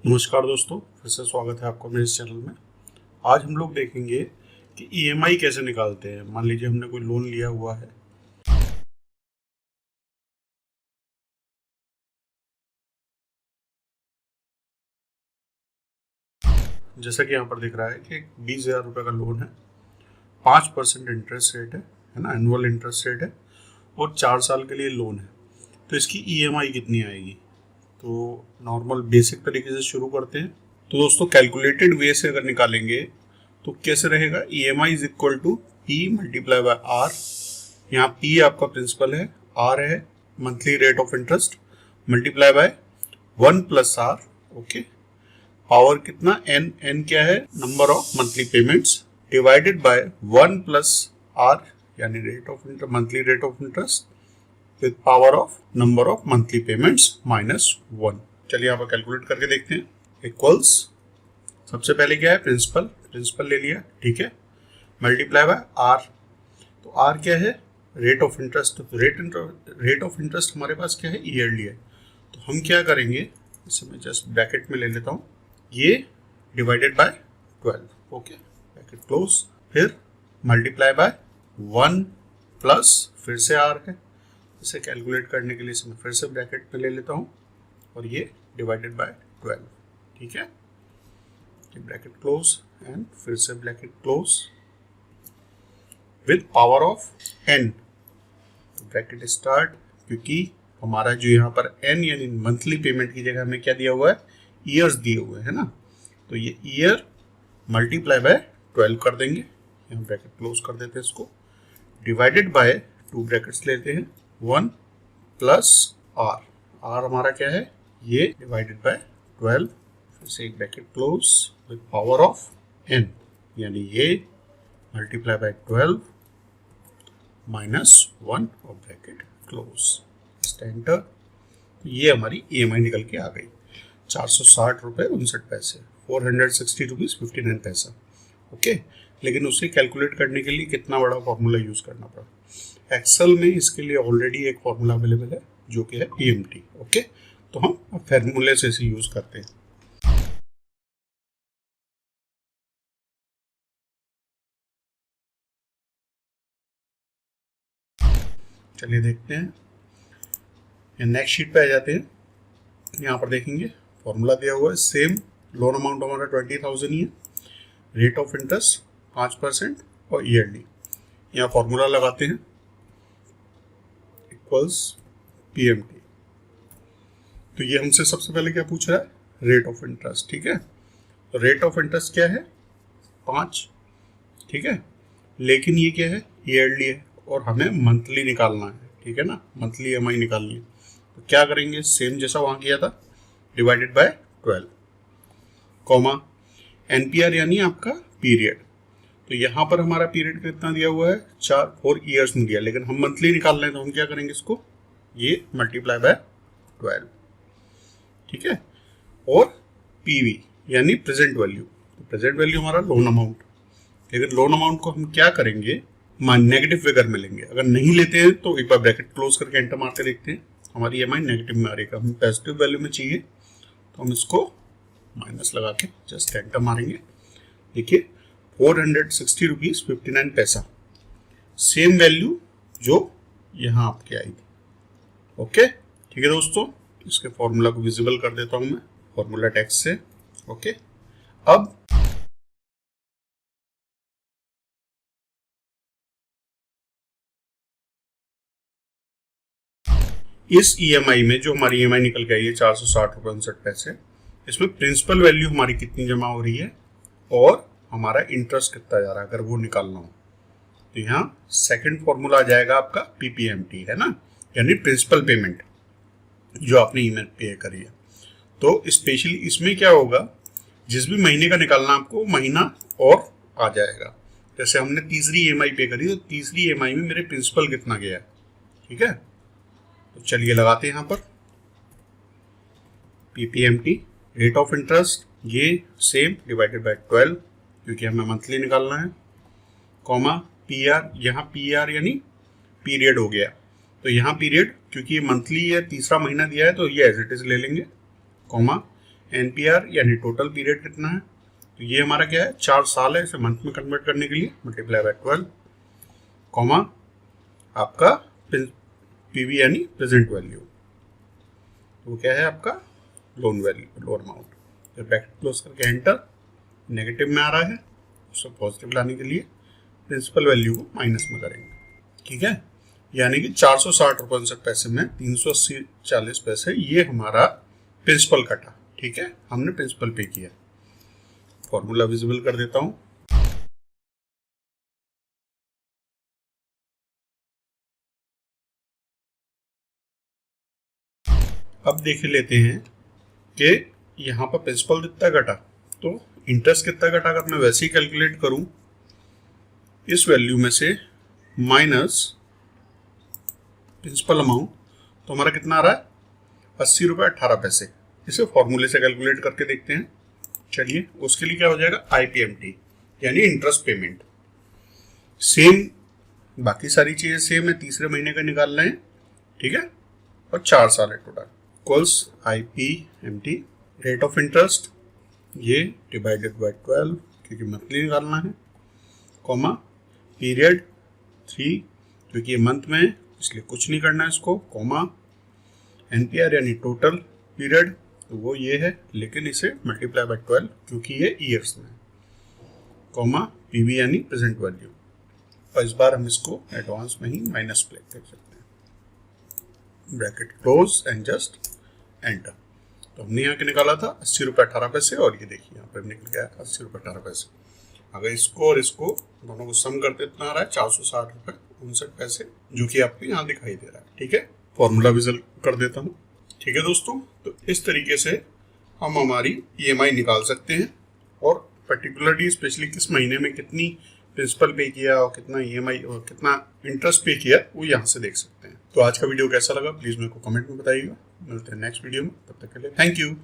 नमस्कार दोस्तों, फिर से स्वागत है आपका मेरे इस चैनल में। आज हम लोग देखेंगे कि ईएमआई कैसे निकालते हैं। मान लीजिए हमने कोई लोन लिया हुआ है, जैसा कि यहाँ पर दिख रहा है कि 20,000 रुपये का लोन है, 5% इंटरेस्ट रेट है ना, एनुअल इंटरेस्ट रेट है और 4 साल के लिए लोन है। तो इसकी ईएमआई कितनी आएगी? तो नॉर्मल बेसिक तरीके से शुरू करते हैं। तो दोस्तों, कैलकुलेटेड वे से अगर निकालेंगे तो कैसे रहेगा? EMI is equal to P multiply by R। यहाँ P आपका प्रिंसिपल है, R है monthly rate of interest, multiply by 1 plus R। Okay, power कितना? N क्या है? Number of monthly payments, divided by 1 plus R यानी rate of interest, monthly rate of interest with power of number of monthly payments minus 1। चलिए यहाँ पर calculate करके देखते हैं। इक्वल्स, सबसे पहले क्या है? प्रिंसिपल ले लिया, ठीक है, मल्टीप्लाई बाय R। तो R क्या है? Rate of interest. तो रेट ऑफ इंटरेस्ट हमारे पास क्या है? ईयरली है। तो हम क्या करेंगे, इसे मैं जस्ट ब्रैकेट में ले लेता हूँ, ये divided by 12। Okay, bracket close, फिर मल्टीप्लाई बाय 1 प्लस फिर से R है। इसे कैलकुलेट करने के लिए इसे मैं फिर से ब्रैकेट में ले लेता हूँ और ये डिवाइडेड बाय 12। ठीक है, ब्रैकेट क्लोज एंड फिर से bracket close with power of n। तो ब्रैकेट स्टार्ट, क्योंकि हमारा जो यहाँ पर n यानी मंथली पेमेंट की जगह हमें क्या दिया हुआ है? ईयर्स दिए हुए हैं ना। तो ये ईयर मल्टीप्लाई बाय 12 कर देंगे, यहाँ ब्रैकेट क्लोज कर देते हैं इसको, डिवाइडेड बाय 2 ब्रैकेट्स लेते हैं, 1 प्लस r। हमारा क्या है? ये डिवाइडेड बाय 12, फिर से एक bracket close with power of n यानी ये मल्टीप्लाई बाय 12 माइनस 1 और ब्रैकेट क्लोज, एंटर। ये हमारी EMI निकल के आ गई 460 रुपये 59 पैसे, 460 रुपीज़ 59 पैसा। ओके, लेकिन उसे कैलकुलेट करने के लिए कितना बड़ा फॉर्मूला यूज़ करना पड़ा? एक्सेल में इसके लिए ऑलरेडी एक फॉर्मूला अवेलेबल है जो कि है PMT। ओके, तो हम फॉर्मूले से इसे यूज़ करते हैं। चलिए देखते हैं, नेक्स्ट शीट पे आ जाते हैं। यहाँ पर देखेंगे फॉर्मूला दिया हुआ है, सेम लोन अमाउंट हमारा 20,000 ही है, रेट ऑफ इंटरेस्ट 5% और ईयरली। यहाँ फॉर्मूला लगाते हैं, इक्वल्स PMT। तो ये हमसे सबसे पहले क्या पूछ रहा है? Rate of interest. ठीक है, तो रेट ऑफ इंटरेस्ट क्या है? 5। ठीक है, लेकिन ये क्या है? ईयरली है और हमें मंथली निकालना है। ठीक है ना, मंथली EMI निकालनी है। तो क्या करेंगे? सेम जैसा वहाँ किया था, डिवाइडेड बाय 12, कॉमा NPR यानी आपका पीरियड। तो यहाँ पर हमारा पीरियड कितना दिया हुआ है? 4 ईयर्स में दिया, लेकिन हम मंथली निकाल रहे हैं तो हम क्या करेंगे इसको? ये मल्टीप्लाई बाय 12। ठीक है, और PV यानी प्रेजेंट वैल्यू। तो प्रेजेंट वैल्यू हमारा लोन अमाउंट, लेकिन लोन अमाउंट को हम क्या करेंगे? नेगेटिव फिगर में लेंगे। अगर नहीं लेते हैं तो एक बार ब्रैकेट क्लोज करके एंटर मार के देखते हैं, हमारी EMI नेगेटिव में आ रही है। हम पॉजिटिव वैल्यू में चाहिए तो हम इसको माइनस लगा के जस्ट एंटर मारेंगे। देखिए 460 रुपीज़ 59 पैसा, सेम वैल्यू जो यहाँ आपके आई थी। ओके, ठीक है दोस्तों, इसके फॉर्मूला को विजिबल कर देता हूँ मैं फॉर्मूला टेक्स्ट से। ओके, अब इस EMI में जो हमारी EMI निकल के आई है 460 रुपये 59 पैसे, इसमें प्रिंसिपल वैल्यू हमारी कितनी जमा हो रही है और हमारा इंटरेस्ट कितना जा रहा है, अगर वो निकालना हो तो यहाँ सेकंड फॉर्मूला आ जाएगा आपका PPMT, है ना, यानी प्रिंसिपल पेमेंट जो आपने EMI पे करी है। तो स्पेशली इसमें क्या होगा, जिस भी महीने का निकालना आपको महीना और आ जाएगा। जैसे हमने तीसरी EMI पे करी तो तीसरी EMI में मेरे प्रिंसिपल कितना गया है। ठीक है, तो चलिए लगाते हैं यहाँ पर PPMT, रेट ऑफ इंटरेस्ट ये सेम डिवाइडेड बाय 12 क्योंकि हमें मंथली निकालना है, कॉमा PR, यहाँ PR यानी पीरियड हो गया। तो यहाँ पीरियड क्योंकि ये मंथली है, तीसरा महीना दिया है तो ये एज इट इज ले लेंगे, कॉमा एनपीआर यानी टोटल पीरियड कितना है, तो ये हमारा क्या है 4 साल है, इसे मंथ में कन्वर्ट करने के लिए मल्टीप्लाई बाय 12, कॉमा आपका पीवी यानी प्रेजेंट वैल्यू, वो क्या है आपका लोन वैल्यू, लोन अमाउंट। तो ब्रैकेट क्लोज करके एंटर, नेगेटिव में आ रहा है उसको पॉजिटिव लाने के लिए प्रिंसिपल वैल्यू को माइनस में करेंगे, ठीक है। यानी कि 460 रुपये 59 पैसे में 380.40 पैसे ये हमारा प्रिंसिपल कटा, ठीक है, हमने प्रिंसिपल पे किया। फॉर्मूला विजिबल कर देता हूँ। अब देख लेते हैं कि यहाँ पर प्रिंसिपल कितना घटा, तो इंटरेस्ट कितना घटा अगर मैं वैसे ही कैलकुलेट करूं, इस वैल्यू में से माइनस प्रिंसिपल अमाउंट, तो हमारा कितना आ रहा है 80 रुपये 18 पैसे। इसे फॉर्मूले से कैलकुलेट करके देखते हैं। चलिए, उसके लिए क्या हो जाएगा IPMT यानी इंटरेस्ट पेमेंट। सेम बाकी सारी चीजें सेम है, तीसरे महीने का निकाल रहे हैं, ठीक है, और 4 साल है total. Equals IPMT rate of interest ये डिवाइडेड बाय 12 क्योंकि मंथली निकालना है, कॉमा पीरियड 3 क्योंकि ये मंथ में है इसलिए कुछ नहीं करना है इसको, कॉमा NPR यानी टोटल पीरियड तो वो ये है लेकिन इसे मल्टीप्लाई बाय 12 क्योंकि ये ईयर्स में है, कॉमा PV यानी प्रेजेंट वैल्यू। और इस बार हम इसको एडवांस में ही माइनस प्ले कर सकते हैं। Bracket close and just enter. तो हमने यहाँ के निकाला था 80 रुपये 18 पैसे और ये देखिए यहाँ पर निकल गया 80 रुपये 18 पैसे। अगर इसको और इसको दोनों को सम करते इतना आ रहा है 460 रुपये 59 पैसे, जो कि आपको यहाँ दिखाई दे रहा है, ठीक है। फॉर्मूला विजुअल कर देता हूँ, ठीक है दोस्तों। तो इस तरीके से हम हमारी EMI निकाल सकते हैं और पर्टिकुलरली स्पेशली किस महीने में कितनी प्रिंसिपल पे किया और कितना EMI और कितना इंटरेस्ट पे किया वो यहाँ से देख सकते हैं। तो आज का वीडियो कैसा लगा प्लीज़ मेरे को कमेंट में बताइएगा। मिलते हैं नेक्स्ट वीडियो में, तब तक के लिए थैंक यू।